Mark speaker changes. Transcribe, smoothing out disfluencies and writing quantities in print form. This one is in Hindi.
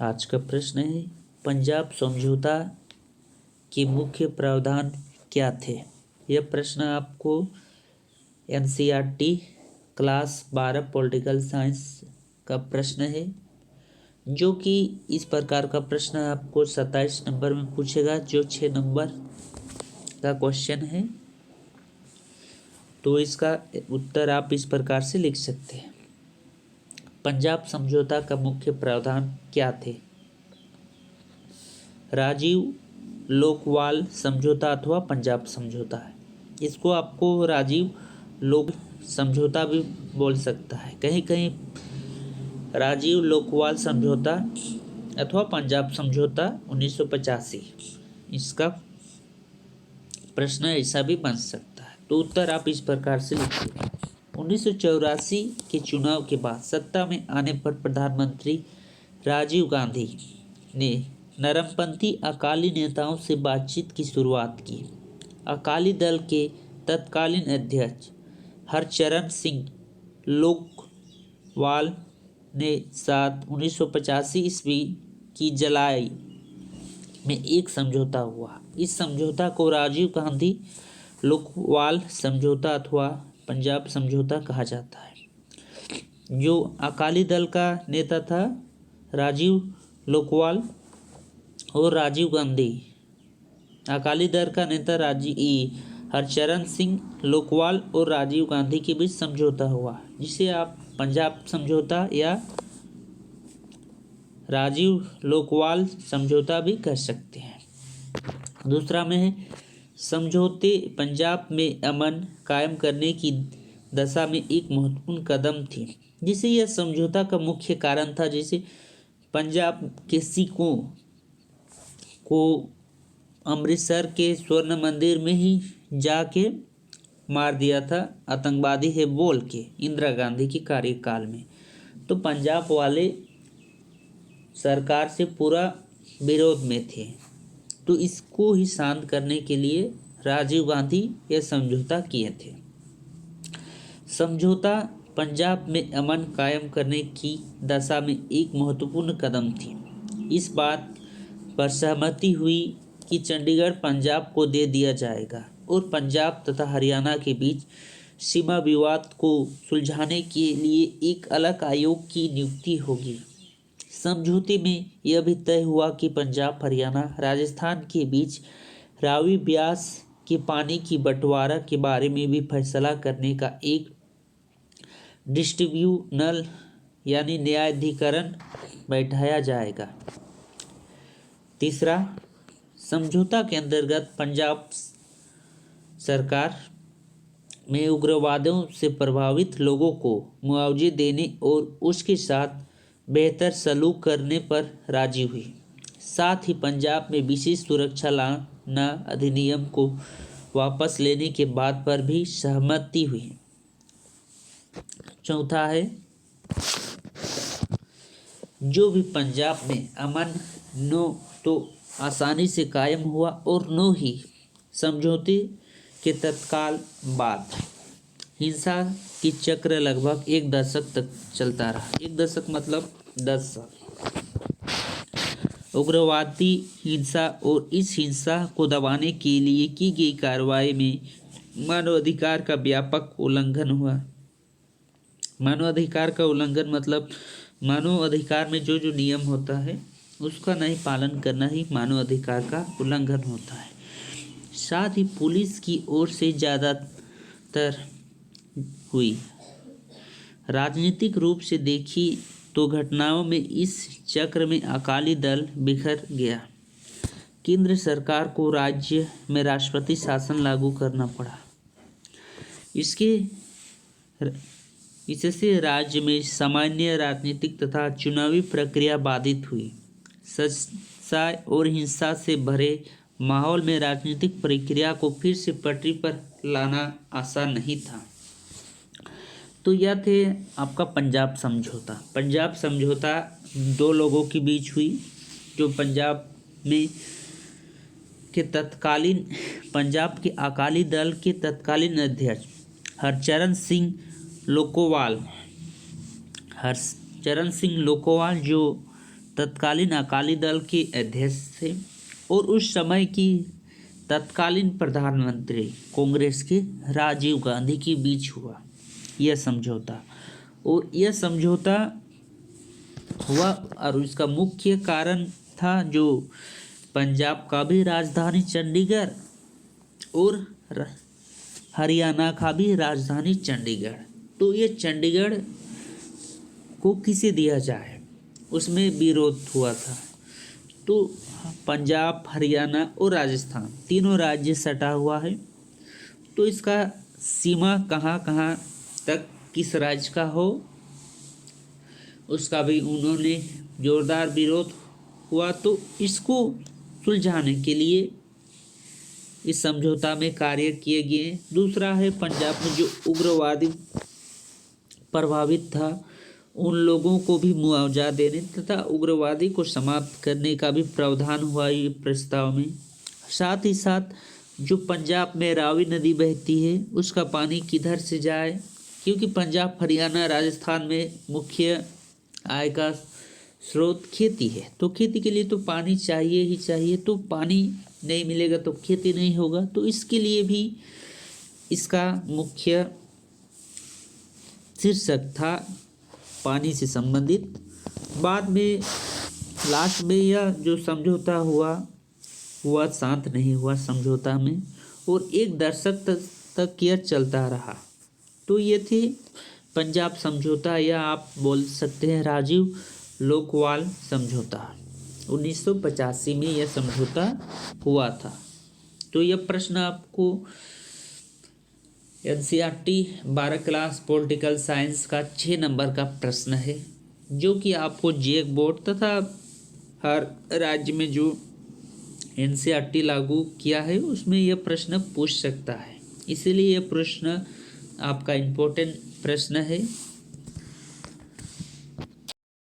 Speaker 1: आज का प्रश्न है, पंजाब समझौता के मुख्य प्रावधान क्या थे। यह प्रश्न आपको एनसीईआरटी क्लास 12 पॉलिटिकल साइंस का प्रश्न है, जो कि इस प्रकार का प्रश्न आपको 27 नंबर में पूछेगा, जो 6 नंबर का क्वेश्चन है। तो इसका उत्तर आप इस प्रकार से लिख सकते हैं। पंजाब समझौता का मुख्य प्रावधान क्या थे। राजीव लोकवाल समझौता अथवा पंजाब समझौता है। इसको आपको राजीव लोक समझौता भी बोल सकता है, कहीं कहीं राजीव लोकवाल समझौता अथवा पंजाब समझौता 1985, इसका प्रश्न ऐसा भी बन सकता है। तो उत्तर आप इस प्रकार से लिखिए। 1984 के चुनाव के बाद सत्ता में आने पर प्रधानमंत्री राजीव गांधी ने नरमपंथी अकाली नेताओं से बातचीत की शुरुआत की। अकाली दल के तत्कालीन अध्यक्ष हरचरण सिंह लोकवाल ने साथ 1985 ईस्वी की जुलाई में एक समझौता हुआ। इस समझौता को राजीव गांधी लोकवाल समझौता अथवा पंजाब समझौता कहा जाता है। जो अकाली दल का नेता था राजीव लोकवाल और राजीव गांधी, अकाली दल का नेता हरचरण सिंह लोकवाल और राजीव गांधी के बीच समझौता हुआ, जिसे आप पंजाब समझौता या राजीव लोकवाल समझौता भी कह सकते हैं। दूसरा में है, समझौते पंजाब में अमन कायम करने की दशा में एक महत्वपूर्ण कदम थी, जिसे यह समझौता का मुख्य कारण था। जिसे पंजाब के सिखों को अमृतसर के स्वर्ण मंदिर में ही जाके मार दिया था आतंकवादी है बोल के, इंदिरा गांधी के कार्यकाल में। तो पंजाब वाले सरकार से पूरा विरोध में थे, तो इसको ही शांत करने के लिए राजीव गांधी यह समझौता किए थे। समझौता पंजाब में अमन कायम करने की दशा में एक महत्वपूर्ण कदम थी। इस बात पर सहमति हुई कि चंडीगढ़ पंजाब को दे दिया जाएगा और पंजाब तथा हरियाणा के बीच सीमा विवाद को सुलझाने के लिए एक अलग आयोग की नियुक्ति होगी। समझौते में यह भी तय हुआ कि पंजाब हरियाणा राजस्थान के बीच रावी ब्यास के पानी की बंटवारा के बारे में भी फैसला करने का एक डिस्ट्रिब्यूनल यानी न्यायाधिकरण बैठाया जाएगा। तीसरा, समझौता के अंतर्गत पंजाब सरकार में उग्रवादियों से प्रभावित लोगों को मुआवजे देने और उसके साथ बेहतर सलूक करने पर राजी हुई। साथ ही पंजाब में विशेष सुरक्षा लाना अधिनियम को वापस लेने के बात पर भी सहमति हुई। चौथा है, जो भी पंजाब में अमन न तो आसानी से कायम हुआ और न ही समझौते के तत्काल बाद हिंसा की चक्र लगभग एक दशक तक चलता रहा। एक दशक मतलब 10 साल। उग्रवादी हिंसा और इस हिंसा को दबाने के लिए की गई कार्रवाई में मानवाधिकार का व्यापक उल्लंघन हुआ। मानवाधिकार का उल्लंघन मतलब मानवाधिकार में जो जो नियम होता है उसका नहीं पालन करना ही मानवाधिकार का उल्लंघन होता है। साथ ही पुलिस की ओर से ज़्यादातर हुई। राजनीतिक रूप से देखी तो घटनाओं में इस चक्र में अकाली दल बिखर गया। केंद्र सरकार को राज्य में राष्ट्रपति शासन लागू करना पड़ा। इससे राज्य में सामान्य राजनीतिक तथा चुनावी प्रक्रिया बाधित हुई। सच्चाई और हिंसा से भरे माहौल में राजनीतिक प्रक्रिया को फिर से पटरी पर लाना आसान नहीं था। तो यह थे आपका पंजाब समझौता। पंजाब समझौता दो लोगों के बीच हुई, जो पंजाब में के तत्कालीन पंजाब के अकाली दल के तत्कालीन अध्यक्ष हरचरण सिंह लोकोवाल जो तत्कालीन अकाली दल के अध्यक्ष थे और उस समय की तत्कालीन प्रधानमंत्री कांग्रेस के राजीव गांधी के बीच हुआ यह समझौता। और यह समझौता हुआ और इसका मुख्य कारण था जो पंजाब का भी राजधानी चंडीगढ़ और हरियाणा का भी राजधानी चंडीगढ़, तो ये चंडीगढ़ को किसे दिया जाए उसमें विरोध हुआ था। तो पंजाब, हरियाणा और राजस्थान तीनों राज्य सटा हुआ है, तो इसका सीमा कहाँ कहाँ तक किस राज्य का हो उसका भी उन्होंने जोरदार विरोध हुआ। तो इसको सुलझाने के लिए इस समझौता में कार्य किए गए। दूसरा है पंजाब में जो उग्रवादी प्रभावित था उन लोगों को भी मुआवजा देने तथा उग्रवादी को समाप्त करने का भी प्रावधान हुआ ये प्रस्ताव में। साथ ही साथ जो पंजाब में रावी नदी बहती है उसका पानी किधर से जाए, क्योंकि पंजाब, हरियाणा, राजस्थान में मुख्य आय का स्रोत खेती है, तो खेती के लिए तो पानी चाहिए ही चाहिए, तो पानी नहीं मिलेगा तो खेती नहीं होगा। तो इसके लिए भी इसका मुख्य शीर्षक था पानी से संबंधित। बाद में लास्ट में यह जो समझौता हुआ शांत नहीं हुआ समझौता में, और एक दशक तक यह चलता रहा। तो ये थे पंजाब समझौता, या आप बोल सकते हैं राजीव लोकवाल समझौता। 1985 में यह समझौता हुआ था। तो यह प्रश्न आपको NCERT 12 क्लास पॉलिटिकल साइंस का 6 नंबर का प्रश्न है, जो कि आपको JEE बोर्ड तथा हर राज्य में जो NCERT लागू किया है उसमें यह प्रश्न पूछ सकता है, इसीलिए यह प्रश्न आपका इम्पोर्टेंट प्रश्न है।